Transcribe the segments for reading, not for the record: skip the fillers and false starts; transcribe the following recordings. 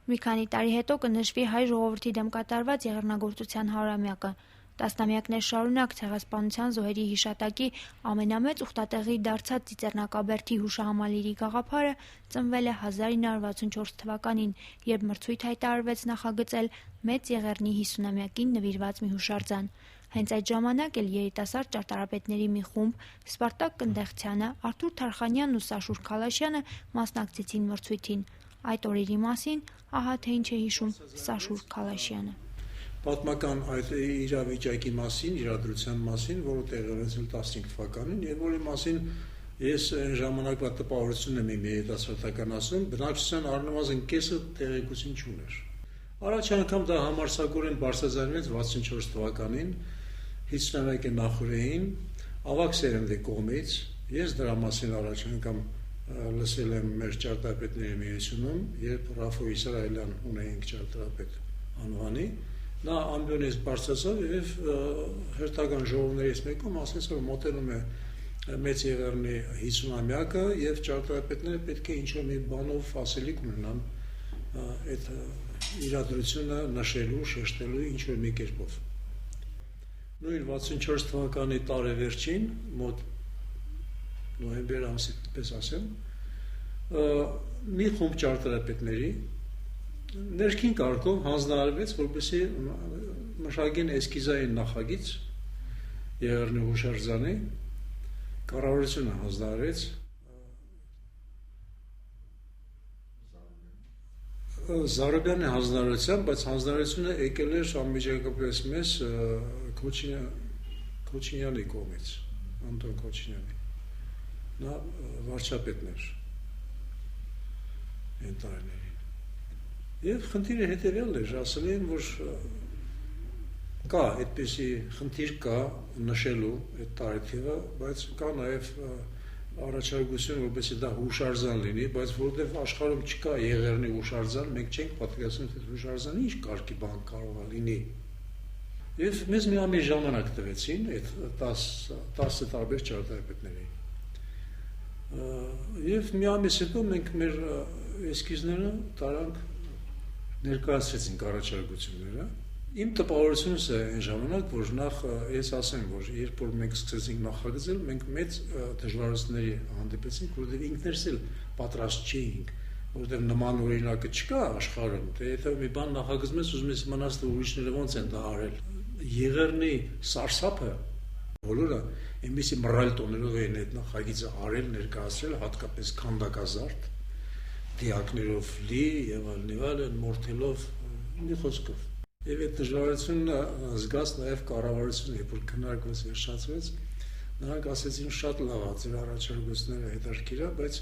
Մի քանի տարի հետո կնշվի հայ ժողովրդի դեմ կատարված եղեռնագործության 100-ամյակը։ Տասնամյակներ շարունակ ցեղասպանության զոհերի հիշատակի ամենամեծ ուխտատեղի դարձած Ծիծեռնակաբերդի հուշահամալիրի գաղափարը ծնվել է 1964 թվականին, երբ մրցույթ հայտարարվեց նախագծել Մեծ Եղեռնի 50-ամյակին նվիրված մի հուշարձան։ Հենց այդ ժամանակ էլ երիտասարդ ճարտարապետների մի խումբ՝ Սպարտակ Կնդեղցյանը, Արթուր Թարխանյանն ու Սաշուր Քալաշյանը մասնակցեցին մրցույթին։ Այդ օրերի մասին ահա թե ինչ է հիշում Սաշուր Քալաշյանը։ Պատմական այդ իրավիճակի մասին, իրադրության մասին, որը տեղի ունեցել 15 թվականին, եւ որի մասին ես այն ժամանակվա տպավորությունն եմ իմ երիտասարդական ասում, բնակչության առնվազն կեսը տեղեկություն չուներ։ Առաջ անգամ դա համարձակորեն բարձրացանվեց 64 թվականին 50-ամյակի նախօրեին ավագ սերնդի կողմից։ Ես դրա մասին առաջ անգամ լսել եմ մեր ճարտարապետների միությունում, երբ Ռաֆո Իսրայելյան ունեինք ճարտարապետ անվանի, նա ամբիոնից բարձրացավ եւ հերթական ժողովներից մեկում ասեց, որ մոտենում է Մեծ Եղեռնի 50-ամյակը եւ ճարտարապետները պետք է ինչ-որ մի բանով ասելիք ունենան այդ իրադրությունը նշելու, շեշտելու ինչ-որ մի կերպով։ Նույն 64 թվականի տարեվերջին, մոտ նոյեմբեր ամսի պես ասեմ, մի խումբ ճարտարապետների ներքին կարգով հանձնարարվեց, որպեսզի մշակեն էսկիզային նախագիծ Եղեռնի հուշարձանի, կառավարությունը հանձնարարեց Զարուբյանի հանձնարարությամբ, բայց հանձնարարությունը եկել էր անմիջականապես մեզ Քոչինյանի կողմից, Անտոն Քոչինյանի, նա վարչապետն էր այն տարիներին։ Եվ խնդիրը հետևյալն էր, ասել են, որ կա այդպիսի խնդիր կա նշելու այդ տարեթիվը, բայց կա նաև առաջարկություն, որպեսզի դա հուշարձան լինի, բայց որովհետև աշխարհում չկա Եղեռնի հուշարձան, մենք չենք պատկերացնում, թե հուշարձանը ինչ կարգի բան կարող է լինի։ Եվ մեզ մի ամիս ժամանակ տվեցին այդ 10 տարբեր ճարտարապետների։ Եվ մի ամիս հետո մենք մեր էսկիզները տարանք ներկայացրեցինք առաջարկությունները։ Իմ տպավորությունս է այն ժամանակ, որ նախ ես ասեմ, որ երբ որ մենք սկսեցինք նախագծել, մենք մեծ դժվարությունների հանդիպեցինք, որովհետև ինքներս էլ պատրաստ չէինք, որովհետև նման օրինակը չկա աշխարհում, թե եթե մի բան նախագծում ես, ուզում ես իմանալ, թե ուրիշները ոնց են դա արել։ Եղեռնի սարսափը բոլորը այնպիսի մռայլ տոներով էին այդ նախագիծը արել, ներկայացրել, հատկապես քանդակազարդ, դիակներով լի եւ այլն, մորթելով, մի խոսքով։ Եվ այդ դժվարությունը զգաց նաև կառավարությունը, երբ որ քննարկվեց վերջացվեց, նրանք ասեցին շատ լավ է, ձեր առաջարկությունները հետաքրքիր է, բայց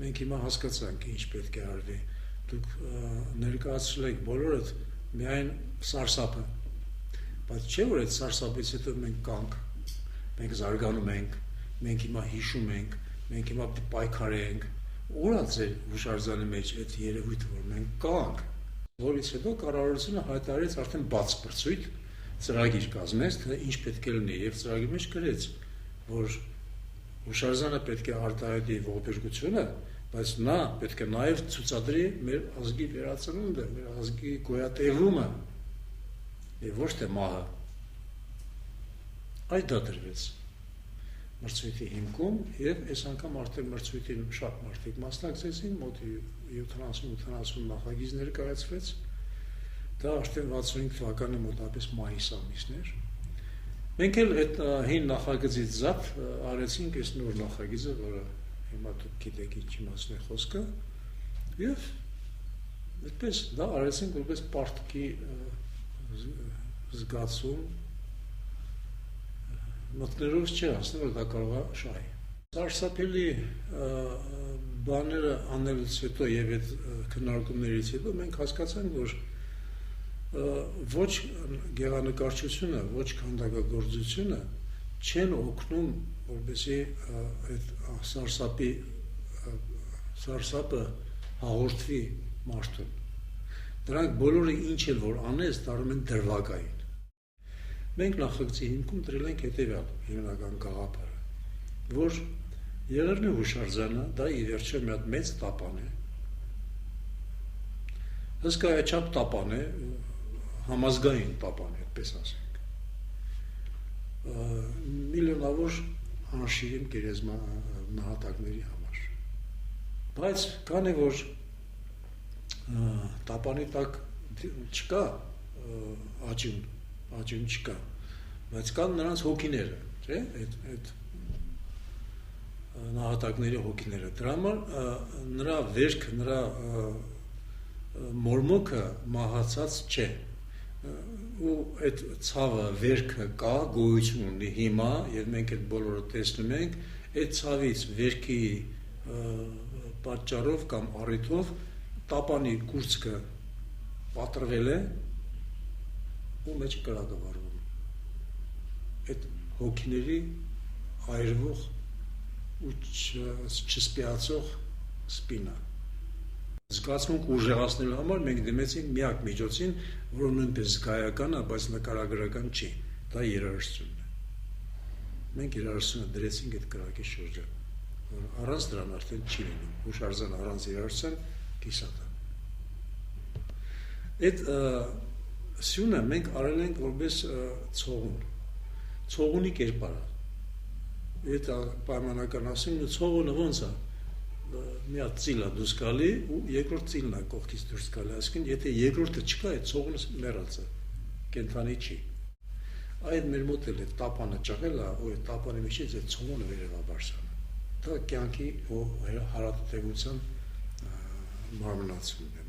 մենք հիմա հասկացանք ինչ պետք է արվի։ Դուք ներկայացրել եք բոլորդ միայն սարսափը, բայց չէ՞ որ այդ սարսափից հետո մենք կանք, մենք զարգանում ենք, մենք հիմա հիշում ենք, մենք հիմա պայքարենք, ուր է ձեր հուշարձանի մեջ այդ երևույթը, որ մենք կանք։ Որից հետո կառավարությունը հայտարարեց արդեն բաց մրցույթ, ծրագիր կազմեց, թե ինչ պետք է լինի, եւ ծրագրի մեջ գրեց, որ հուշարձանը պետք է արտահայտի ողբերգությունը, բայց նա պետք է նաեւ ցուցադրի մեր ազգի վերածնունդը, մեր ազգի գոյատևումը, եւ ոչ թե մահը։ Այդ դա դրվեց մրցույթի հիմքում, եւ այս անգամ արդեն մրցույթին շատ մարդիկ մասնակցեցին, մոտ 70-80 նախագիծ ներկայացվեց, դա արդեն 65 թվականի մոտավորապես մայիս ամիսն էր։ Մենք էլ այդ հին նախագծից զատ արեցինք այս նոր նախագիծը, որը հիմա դուք գիտեք ինչի մասն է խոսքը, եւ այդպես դա արեցինք որպես պարտքի զգացում, մտներով չի ասում, որ դա կարող է շահի։ Սարսափելի բաները անելուց հետո եւ այդ քննարկումներից հետո մենք հասկացանք, որ ոչ գեղանկարչությունը, ոչ քանդակագործությունը չեն օգնում, որպեսզի այդ սարսափը հաղորդվի մարդուն։ Դրանք բոլորը ինչ էլ որ անես, դառնում են դրվագային։ Մենք նախագծի հիմքում դրել ենք հետևյալ հիմնական գաղափարը, որ Եղեռնի հուշարձանը դա ի վերջո մի հատ մեծ տապան է, հսկայաչափ տապան է, համազգային տապան է, այդպես ասենք։ Միլիոնավոր անշիրիմ գերեզման նահատակների համար։ Բայց քանի որ տապանի տակ չկա աճին չկա, բայց կան նրանց հոգիները, չէ՞, այդ նահատակների հոգիները։ Դրա համար նրա վերքը, նրա մորմոքը մահացած չէ։ Ու այդ ցավը վերքը կա, գոյություն ունի հիմա, եւ մենք այդ բոլորը տեսնում ենք, այդ ցավից վերքի պատճառով կամ առիթով տապանի կուրծքը պատրվել է ու մեջ կրակավարվում։ Այդ հոգիների այրվող ու չսպիացող սպինա։ Զգացմունք ուժեղացնելու համար մենք դիմեցինք միակ միջոցին, որը նույնպես զգայական է, բայց նկարագրական չի, դա երաժշտությունն է։ Մենք երաժշտությունը դրեցինք այդ կրակի շուրջը, առանց դրան արդեն չի լինում, հուշարձան առանց երաժշտության կիսատ է։ Այդ սյունը մենք արել ենք որպես ցողունի կերպար։ Այդ պայմանական ասում ու ցողունը ոնց է։ Մի հատ ծիլ է դուրս գալի ու երկրորդ ծիլն է կողքից դուրս գալի, այսինքն եթե երկրորդը չկա, այդ ցողունը մեռած է, կենթանի չի։ Այդ մեր մոտ էլ է տապանը ճղել է, ու այդ տապանի միջից այդ ցողունը վերև է բարձրանում։ Դա կյանքի հարատևության մարմնացումն է։